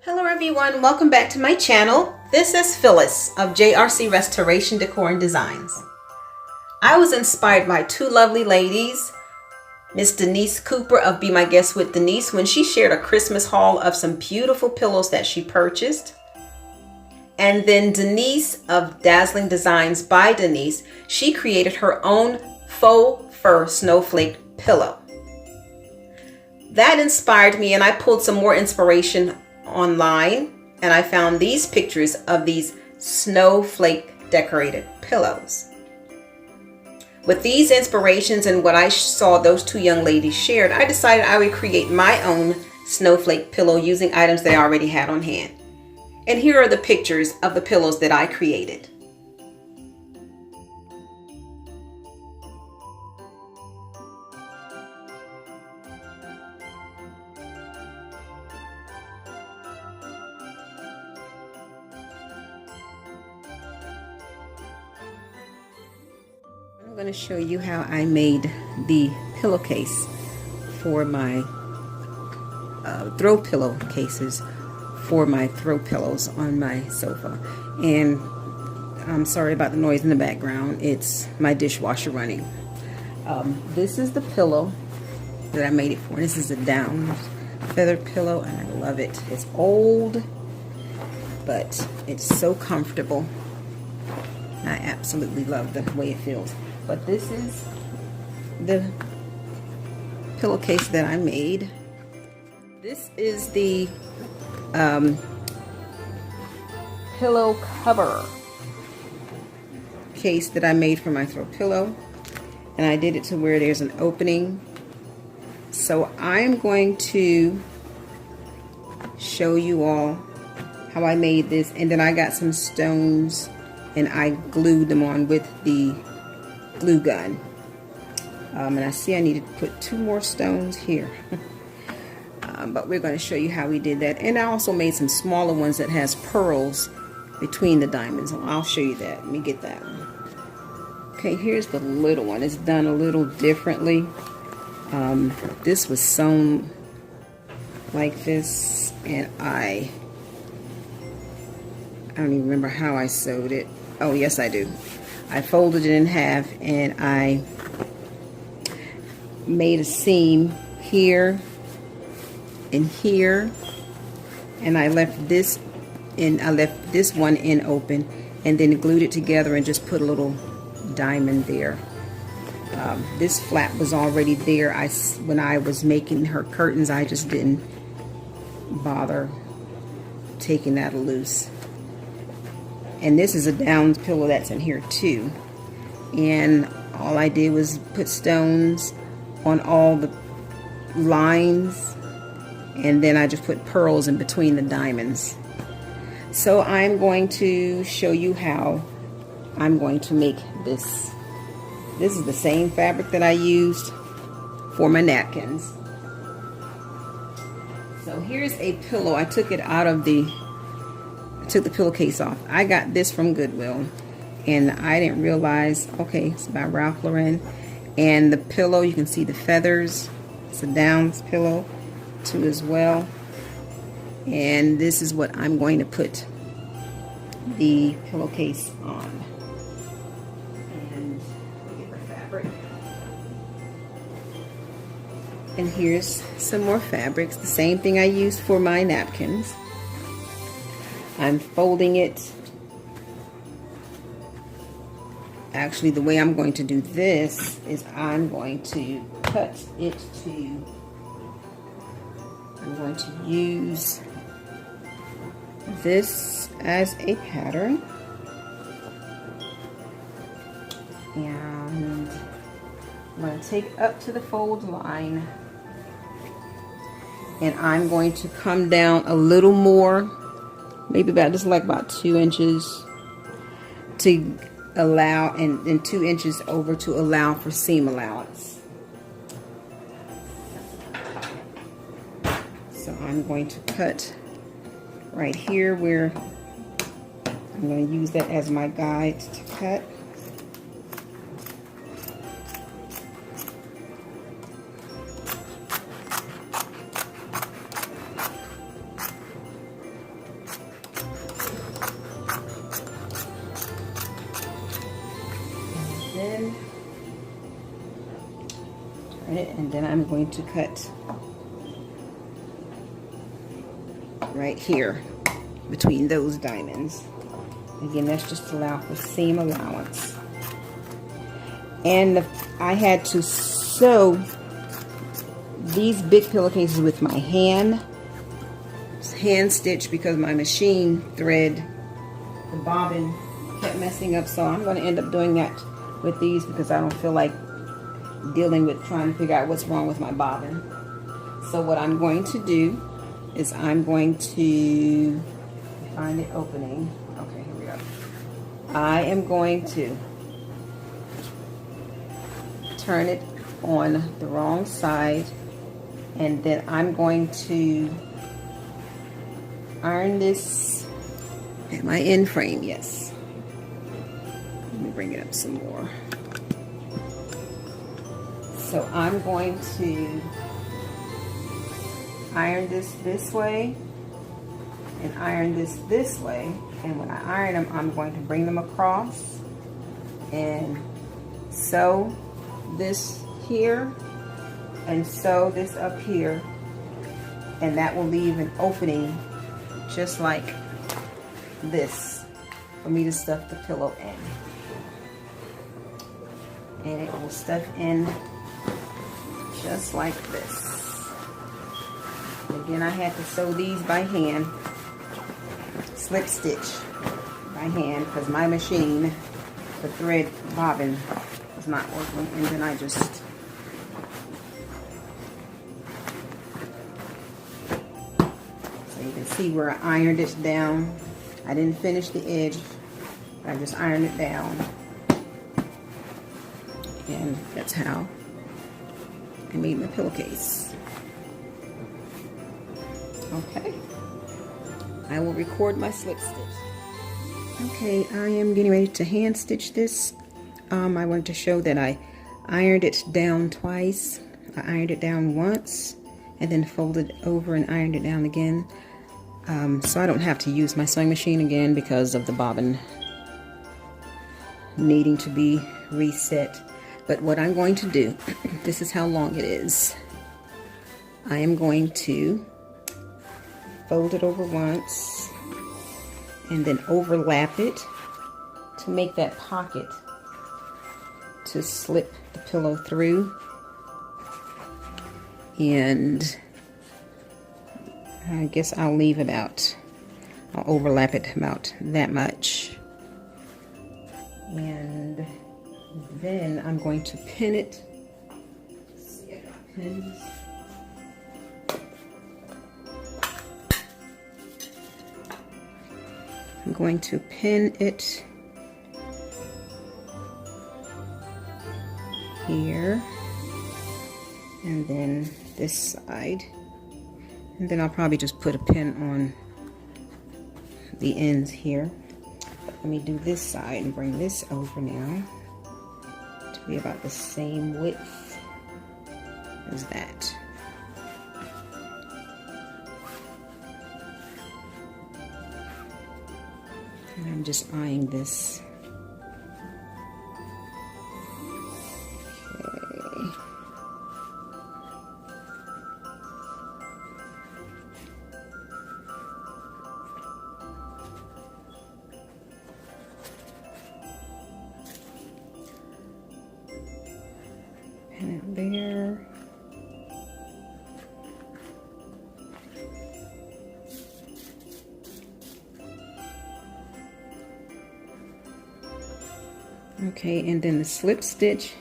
Hello everyone, welcome back to my channel. This is Phyllis of JRC Restoration Decor and Designs. I was inspired by two lovely ladies, Miss Denise Cooper of Be My Guest with Denise, when she shared a Christmas haul of some beautiful pillows that she purchased. And then Denise of Dazzling Designs by Denise, she created her own faux fur snowflake pillow. That inspired me, and I pulled some more inspiration online, and I found these pictures of these snowflake decorated pillows. With these inspirations and what I saw those two young ladies shared, I decided I would create my own snowflake pillow using items that I already had on hand. And here are the pictures of the pillows that I created. I'm going to show you how I made the pillowcase for my throw pillow cases for my throw pillows on my sofa. And I'm sorry about the noise in the background. It's my dishwasher running. This is the pillow that I made it for. This is a down feather pillow, and I love it. It's old, but it's so comfortable. I absolutely love the way it feels. But this is the pillowcase that I made. This is the pillow cover case that I made for my throw pillow, and I did it to where there's an opening. So I'm going to show you all how I made this, and then I got some stones and I glued them on with the glue gun. And I see I need to put two more stones here. But we're going to show you how we did that. And I also made some smaller ones that has pearls between the diamonds. I'll show you that. Let me get that one. Okay, here's the little one. It's done a little differently. This was sewn like this, and I don't even remember how I sewed it. Oh, yes, I do. I folded it in half, and I made a seam here and here, and I left this in. I left this one in open, and then glued it together and just put a little diamond there. This flap was already there. When I was making her curtains, I just didn't bother taking that loose. And this is a down pillow that's in here too. And all I did was put stones on all the lines, and then I just put pearls in between the diamonds. So I'm going to show you how I'm going to make this. This is the same fabric that I used for my napkins. So here's a pillow. I took it out of the took the pillowcase off. I got this from Goodwill, and I didn't realize, okay, it's by Ralph Lauren. And the pillow, you can see the feathers. It's a downs pillow too as well. And this is what I'm going to put the pillowcase on. And get the fabric. And here's some more fabrics, the same thing I used for my napkins. I'm folding it. Actually, the way I'm going to do this is I'm going to cut it to, I'm going to use this as a pattern. And I'm going to take up to the fold line, and I'm going to come down a little more, maybe about just like about 2 inches, to allow, and 2 inches over to allow for seam allowance. So I'm going to cut right here where I'm going to use that as my guide to cut. turn it, and then I'm going to cut right here between those diamonds. Again, that's just to allow for seam allowance. And I had to sew these big pillowcases with my hand stitch because my machine thread, the bobbin, kept messing up. So I'm going to end up doing that with these because I don't feel like dealing with trying to figure out what's wrong with my bobbin. So what I'm going to do is I'm going to find the opening. Okay, here we go. I am going to turn it on the wrong side, and then I'm going to iron this at my end frame. Yes. Let me bring it up some more. So I'm going to iron this way and iron this way, and when I iron them, I'm going to bring them across and sew this here and sew this up here, and that will leave an opening just like this for me to stuff the pillow in, and it will stuff in just like this. Again, I had to sew these by hand, slip stitch by hand, because my machine, the thread bobbin, was not working, and then I just so you can see where I ironed it down. I didn't finish the edge, I just ironed it down, and that's how I made my pillowcase. Okay, I will record my slip stitch. Okay, I am getting ready to hand stitch this. I wanted to show that I ironed it down twice. I ironed it down once and then folded over and ironed it down again. So I don't have to use my sewing machine again because of the bobbin needing to be reset. But what I'm going to do, this is how long it is. I am going to fold it over once and then overlap it to make that pocket to slip the pillow through, and I guess I'll overlap it about that much, and then I'm going to pin it. Let's see, I got pins. I'm going to pin it here, and then this side, and then I'll probably just put a pin on the ends here. Let me do this side and bring this over now to be about the same width as that. And I'm just eyeing this. Okay. Pin it there. Okay, and then the slip stitch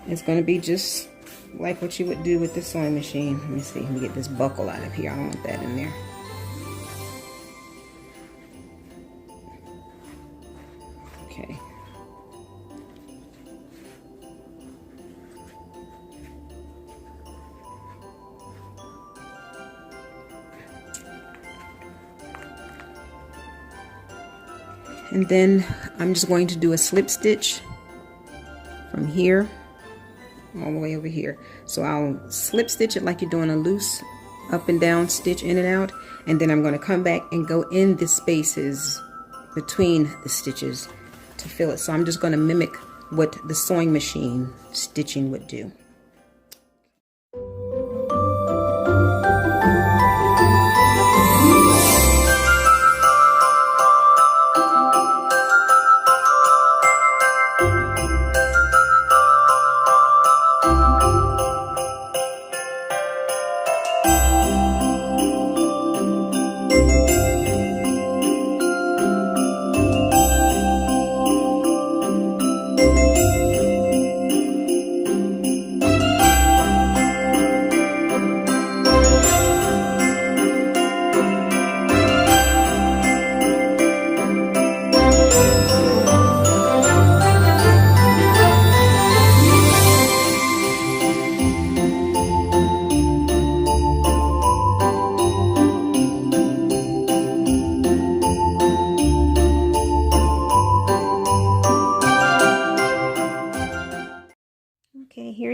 is going to be just like what you would do with the sewing machine. Let me see, let me get this buckle out of here. I don't want that in there. Okay. And then I'm just going to do a slip stitch from here all the way over here. So I'll slip stitch it like you're doing a loose up and down stitch in and out, and then I'm going to come back and go in the spaces between the stitches to fill it. So I'm just going to mimic what the sewing machine stitching would do.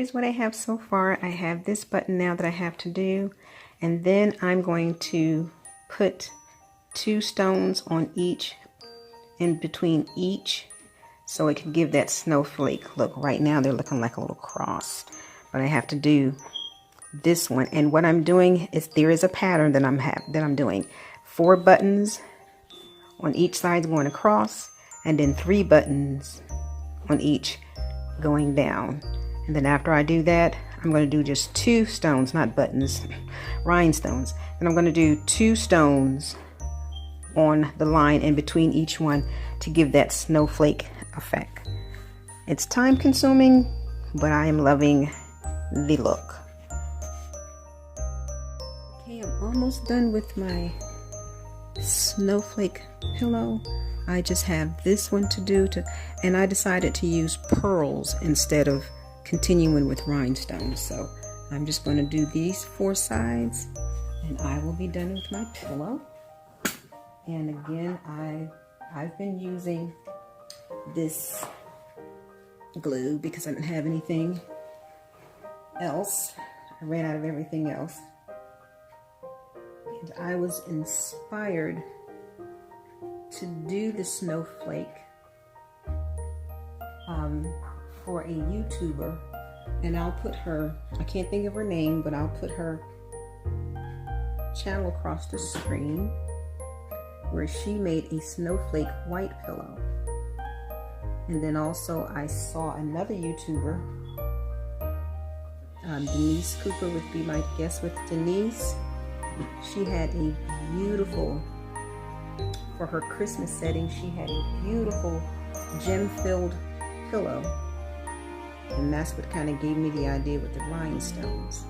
here's what I have so far. I have this button now that I have to do, and then I'm going to put 2 stones on each, in between each, so it can give that snowflake look. Right now they're looking like a little cross, but I have to do this one. And what I'm doing is, there is a pattern that I'm doing. 4 buttons on each side going across, and then 3 buttons on each going down. And then after I do that, I'm going to do just 2 stones, not buttons, rhinestones. And I'm going to do 2 stones on the line in between each one to give that snowflake effect. It's time consuming, but I am loving the look. Okay, I'm almost done with my snowflake pillow. I just have this one to do, and I decided to use pearls instead of continuing with rhinestones. So I'm just going to do these 4 sides, and I will be done with my pillow. And again, I've been using this glue because I didn't have anything else. I ran out of everything else. And I was inspired to do the snowflake for a YouTuber, and I'll put her, I can't think of her name, but I'll put her channel across the screen, where she made a snowflake white pillow. And then also I saw another YouTuber, Denise Cooper with Be My Guest with Denise. She had a beautiful, for her Christmas setting, she had a beautiful gem-filled pillow. And that's what kind of gave me the idea with the rhinestones.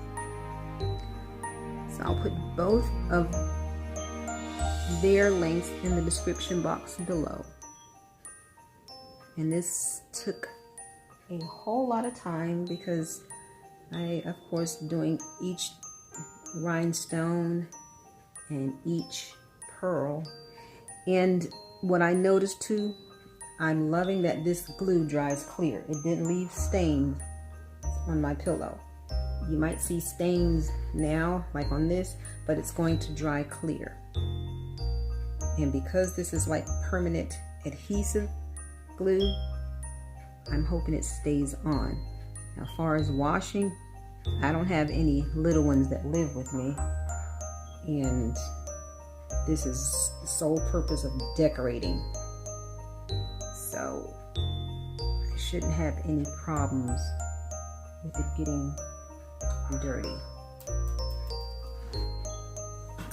So I'll put both of their links in the description box below. And this took a whole lot of time because I, of course, doing each rhinestone and each pearl. And what I noticed too, I'm loving that this glue dries clear. It didn't leave stains on my pillow. You might see stains now, like on this, but it's going to dry clear. And because this is like permanent adhesive glue, I'm hoping it stays on. Now, as far as washing, I don't have any little ones that live with me, and this is the sole purpose of decorating, so I shouldn't have any problems with it getting dirty.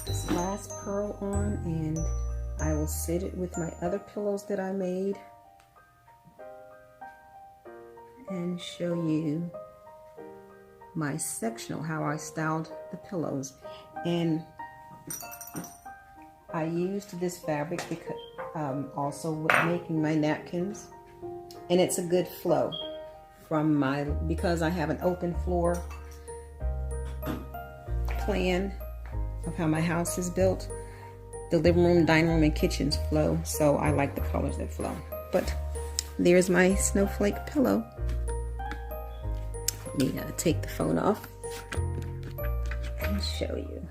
This last pearl on, and I will set it with my other pillows that I made and show you my sectional, how I styled the pillows. And I used this fabric because also with making my napkins, and it's a good flow from my, because I have an open floor plan of how my house is built. The living room, dining room, and kitchens flow, so I like the colors that flow. But there's my snowflake pillow. Let me take the phone off and show you.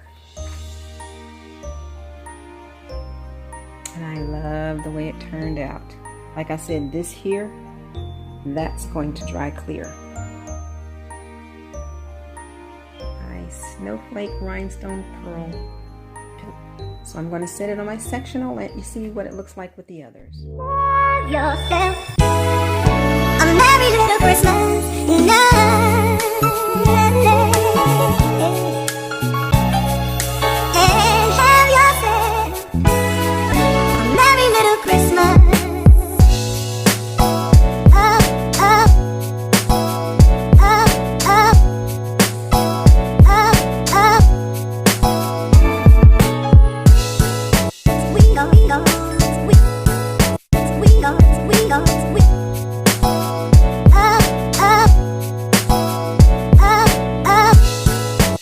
And I love the way it turned out. Like I said, this here, that's going to dry clear. My snowflake rhinestone pearl pillow. So I'm going to set it on my sectional, let you see what it looks like with the others. Love yourself. A merry little Christmas night. And have yourself a merry little Christmas. Up, up, up, up, up, up. We go, we go, we go, we go, we go. Up, up, up, up.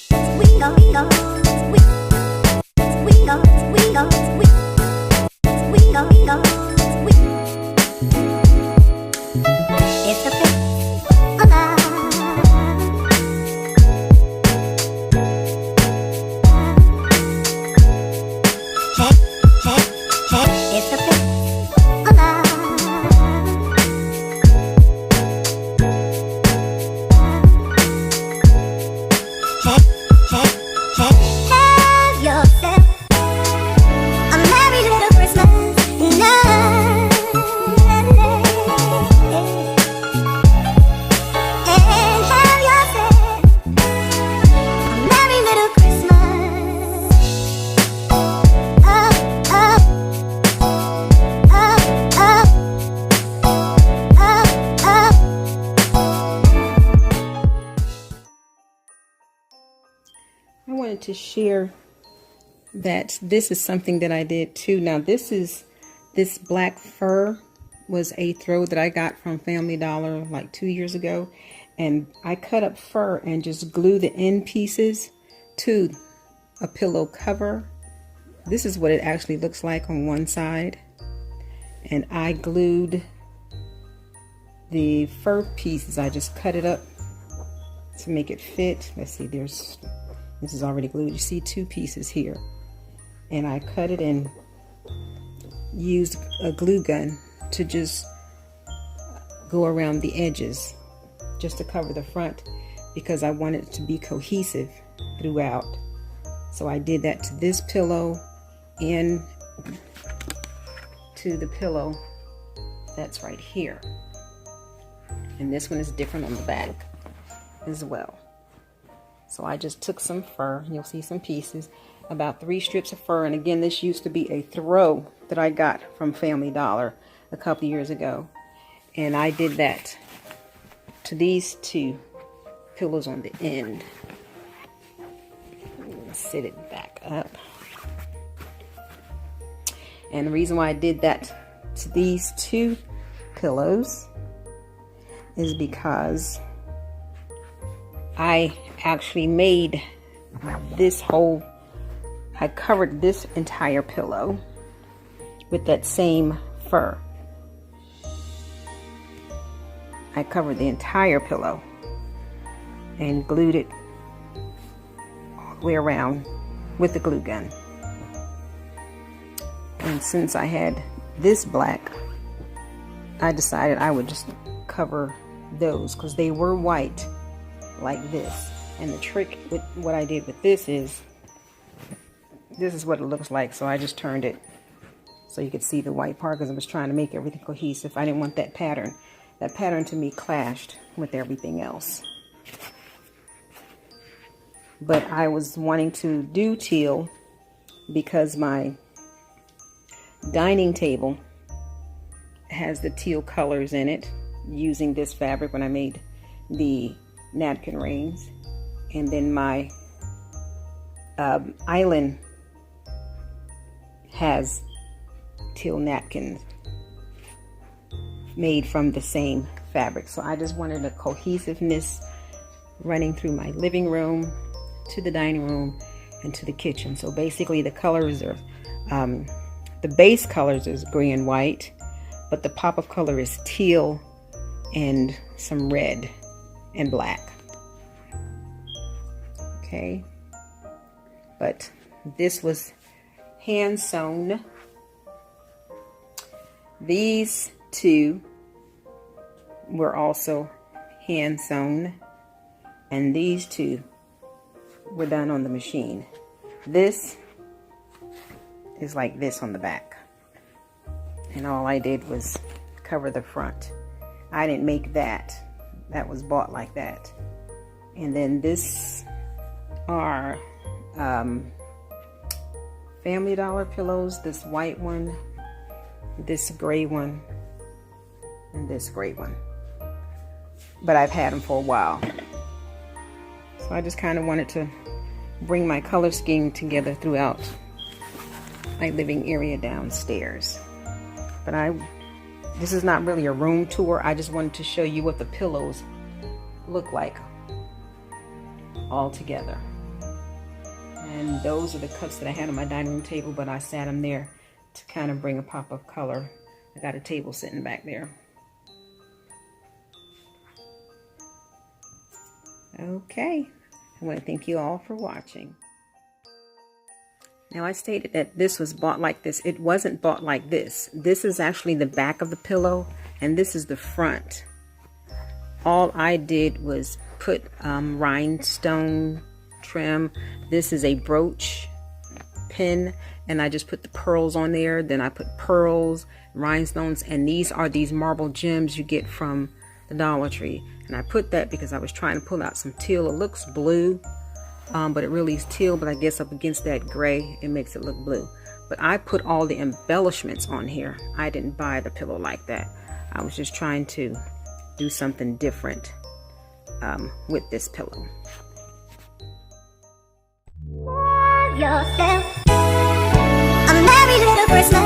to share that this is something that I did too. Now this black fur was a throw that I got from Family Dollar like 2 years ago, and I cut up fur and just glue the end pieces to a pillow cover. This is what it actually looks like on one side, and I glued the fur pieces. I just cut it up to make it fit. Let's see, this is already glued. You see 2 pieces here, and I cut it and used a glue gun to just go around the edges just to cover the front, because I wanted it to be cohesive throughout. So I did that to this pillow and to the pillow that's right here, and this one is different on the back as well. So I just took some fur, you'll see some pieces, about 3 strips of fur, and again, this used to be a throw that I got from Family Dollar a couple years ago, and I did that to these 2 pillows on the end. I'm gonna sit it back up, and the reason why I did that to these 2 pillows is because I actually made this whole, I covered this entire pillow with that same fur. I covered the entire pillow and glued it all the way around with the glue gun. And since I had this black, I decided I would just cover those because they were white like this. And the trick with what I did with this is what it looks like. So I just turned it so you could see the white part because I was trying to make everything cohesive. I didn't want that pattern. That pattern to me clashed with everything else. But I was wanting to do teal because my dining table has the teal colors in it, using this fabric when I made the napkin rings. And then my island has teal napkins made from the same fabric. So I just wanted a cohesiveness running through my living room to the dining room and to the kitchen. So basically the colors are the base colors is gray and white, but the pop of color is teal and some red and black. Okay, but this was hand sewn. These 2 were also hand sewn, and these 2 were done on the machine. This is like this on the back, and all I did was cover the front. I didn't make that. That was bought like that. And then this are Family Dollar pillows. This white one, this gray one, and this gray one. But I've had them for a while. So I just kind of wanted to bring my color scheme together throughout my living area downstairs. But this is not really a room tour. I just wanted to show you what the pillows look like all together. And those are the cups that I had on my dining room table, but I sat them there to kind of bring a pop of color. I got a table sitting back there. Okay, I want to thank you all for watching. Now I stated that this was bought like this. It wasn't bought like this. This is actually the back of the pillow, and this is the front. All I did was put rhinestone trim. This is a brooch pin, and I just put the pearls on there. Then I put pearls, rhinestones, and these are these marble gems you get from the Dollar Tree. And I put that because I was trying to pull out some teal. It looks blue, but it really is teal, but I guess up against that gray, it makes it look blue. But I put all the embellishments on here. I didn't buy the pillow like that. I was just trying to do something different with this pillow. yourself a merry little Christmas.